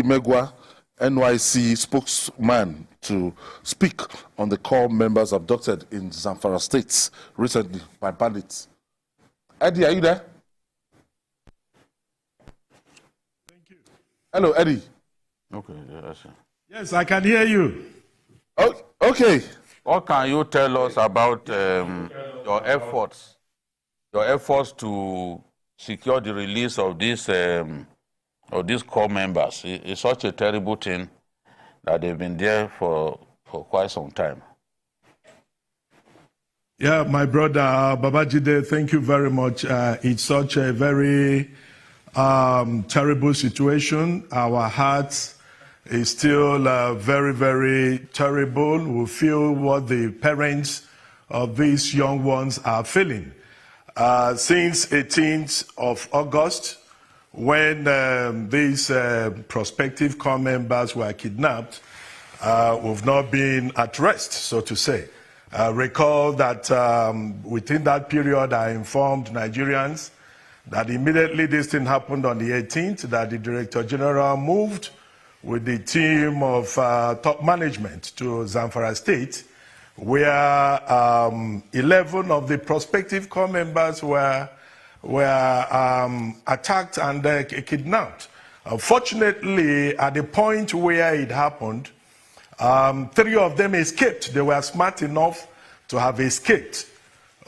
Megwa, NYSC spokesman, to speak on the Corp members abducted in Zamfara State recently by bandits. Eddy, are you there? Thank you. Hello, Eddy. Okay, yes, sir. Yes, I can hear you. Oh, okay. What can you tell us about your efforts to secure the release of these Corp members? It's such a terrible thing that they've been there for quite some time. Yeah, my brother Babajide, thank you very much. It's such a very terrible situation. Our hearts is still very, very terrible. We feel what the parents of these young ones are feeling. Since 18th of August, when these prospective Corp members were kidnapped, we've not been at rest, so to say. Recall that within that period, I informed Nigerians that immediately this thing happened on the 18th, that the Director General moved with the team of top management to Zamfara State, where 11 of the prospective Corp members were attacked and kidnapped. Unfortunately, at the point where it happened, 3 of them escaped. They were smart enough to have escaped,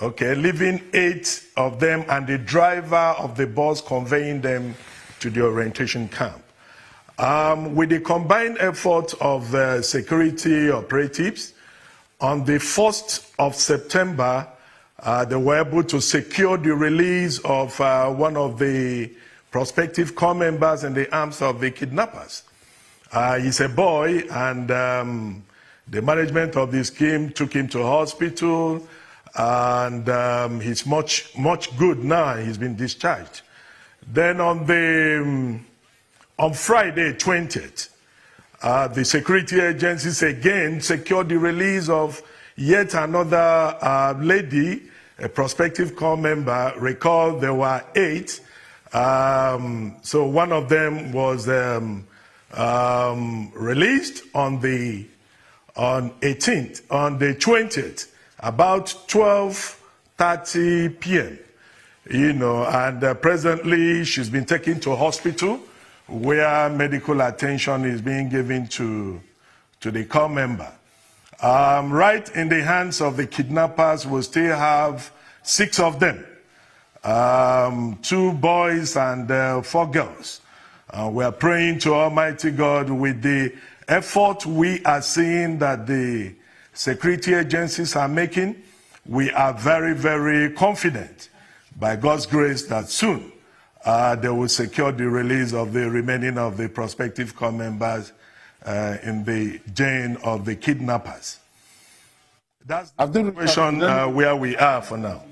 okay, leaving 8 of them and the driver of the bus conveying them to the orientation camp. With the combined effort of the security operatives, on the 1st of September, they were able to secure the release of one of the prospective Corp members in the arms of the kidnappers. He's a boy, and the management of the scheme took him to hospital, and he's much good now. He's been discharged. Then on Friday, 20th, the security agencies again secured the release of yet another lady, a prospective Corp member. Recall there were 8. So one of them was released on 18th. On the 20th, about 12:30 p.m., and presently she's been taken to hospital where medical attention is being given to the Corp member. Right in the hands of the kidnappers, we still have 6 of them, 2 boys and 4 girls. We are praying to Almighty God with the effort we are seeing that the security agencies are making. We are very, very confident by God's grace that soon they will secure the release of the remaining of the prospective Corp members in the den of the kidnappers. That's the situation where we are for now.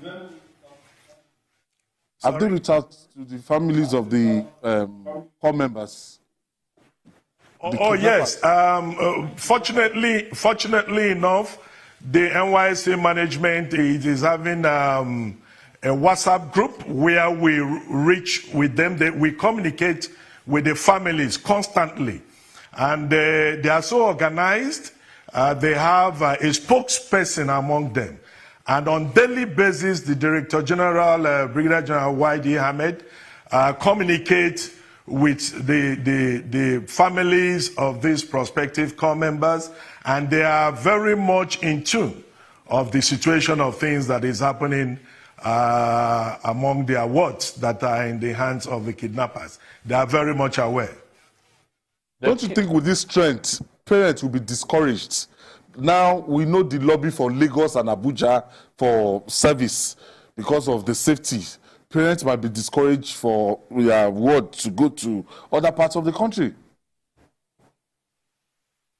Have they reached out to the families of the Corp members? Oh yes. Fortunately enough, the NYSC management is having a WhatsApp group where we reach with them. We communicate with the families constantly, and they are so organized. They have a spokesperson among them. And on daily basis, the Director General, Brigadier General Y.D. Ahmed, communicate with the families of these prospective Corp members, and they are very much in tune of the situation of things that is happening among their wards that are in the hands of the kidnappers. They are very much aware. Don't you think with this trend, parents will be discouraged? Now we know the lobby for Lagos and Abuja for service because of the safety. Parents might be discouraged for their ward to go to other parts of the country.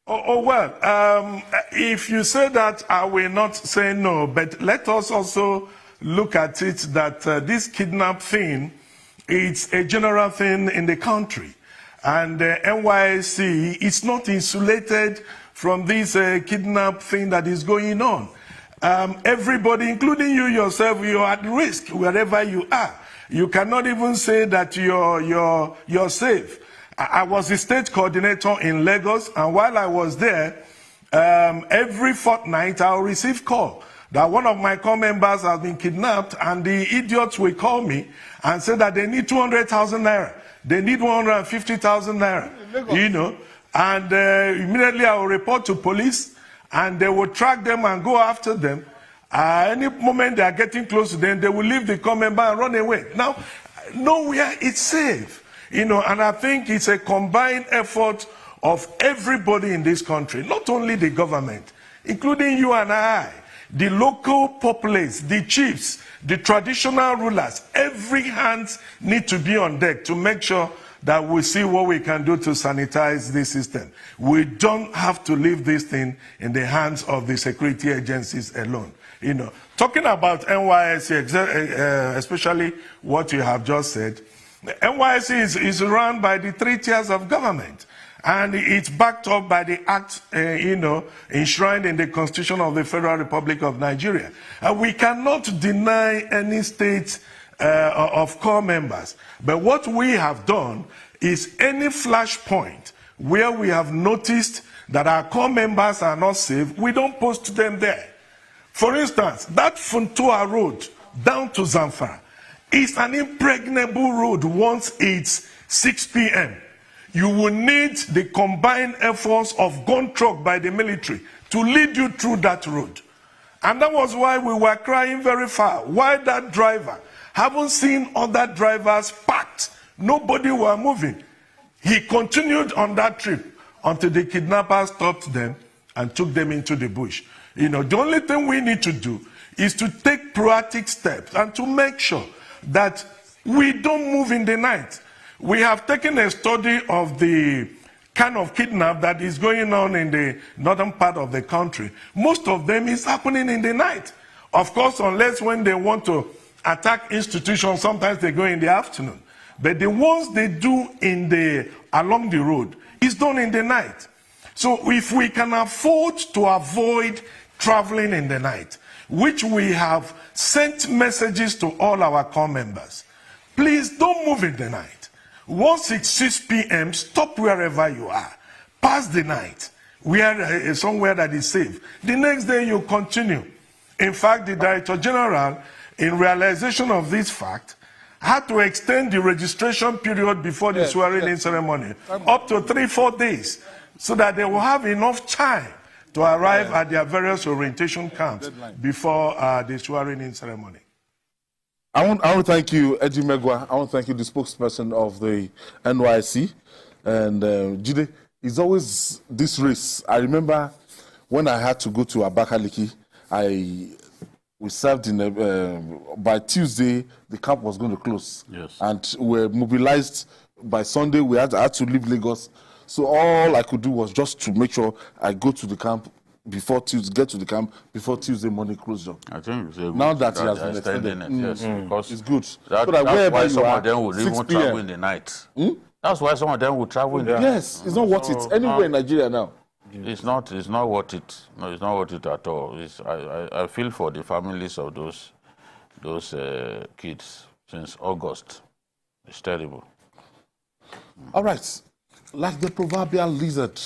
Well, if you say that, I will not say no, but let us also look at it that this kidnap thing, it's a general thing in the country. And NYSC is not insulated from this kidnap thing that is going on. Everybody, including you yourself, you're at risk wherever you are. You cannot even say that you're safe. I was the state coordinator in Lagos, and while I was there, every fortnight I'll receive call that one of my core members has been kidnapped, and the idiots will call me and say that they need 200,000 naira, they need 150,000 naira, you know, and immediately I will report to police, and they will track them and go after them. Any moment they are getting close to them, they will leave the core member and run away. Now, nowhere it's safe, you know, and I think it's a combined effort of everybody in this country, not only the government, including you and I, the local populace, the chiefs, the traditional rulers. Every hands need to be on deck to make sure that we see what we can do to sanitize this system. We don't have to leave this thing in the hands of the security agencies alone. You know, talking about NYSC, especially what you have just said, NYSC is run by the 3 tiers of government, and it's backed up by the act, you know, enshrined in the Constitution of the Federal Republic of Nigeria. And we cannot deny any state of core members. But what we have done is any flashpoint where we have noticed that our core members are not safe, we don't post them there. For instance, that Funtua road down to Zamfara is an impregnable road once it's 6 p.m. You will need the combined efforts of gun truck by the military to lead you through that road. And that was why we were crying very far. Why that driver? Haven't seen other drivers packed. Nobody were moving. He continued on that trip until the kidnappers stopped them and took them into the bush. You know, the only thing we need to do is to take proactive steps and to make sure that we don't move in the night. We have taken a study of the kind of kidnap that is going on in the northern part of the country. Most of them is happening in the night. Of course, unless when they want to attack institutions, sometimes they go in the afternoon. But the ones they do along the road is done in the night. So if we can afford to avoid traveling in the night, which we have sent messages to all our core members, please don't move in the night. Once it's 6 p.m., stop wherever you are. Pass the night, somewhere that is safe. The next day you continue. In fact, the Director General, in realization of this fact, had to extend the registration period before the swearing-in ceremony up to 3-4 days, so that they will have enough time to arrive at their various orientation camps before the swearing-in ceremony. I want to thank you, Eddy Megwa. I want to thank you, the spokesperson of the NYSC. And Jide, it's always this race. I remember when I had to go to Abakaliki, we served in by Tuesday, the camp was going to close. Yes. And we were mobilized by Sunday. We had to leave Lagos. So all I could do was just to make sure I go to the camp before Tuesday, get to the camp before Tuesday morning closure. I think it's a now that he has been extended, yes, because it's good. That's why some of them would even travel in the night. That's why some of them would travel in the night. Yes, it's not worth it. Anywhere in Nigeria now. It's not worth it. No, it's not worth it at all. I feel for the families of those kids since August. It's terrible. All right, like the proverbial lizard.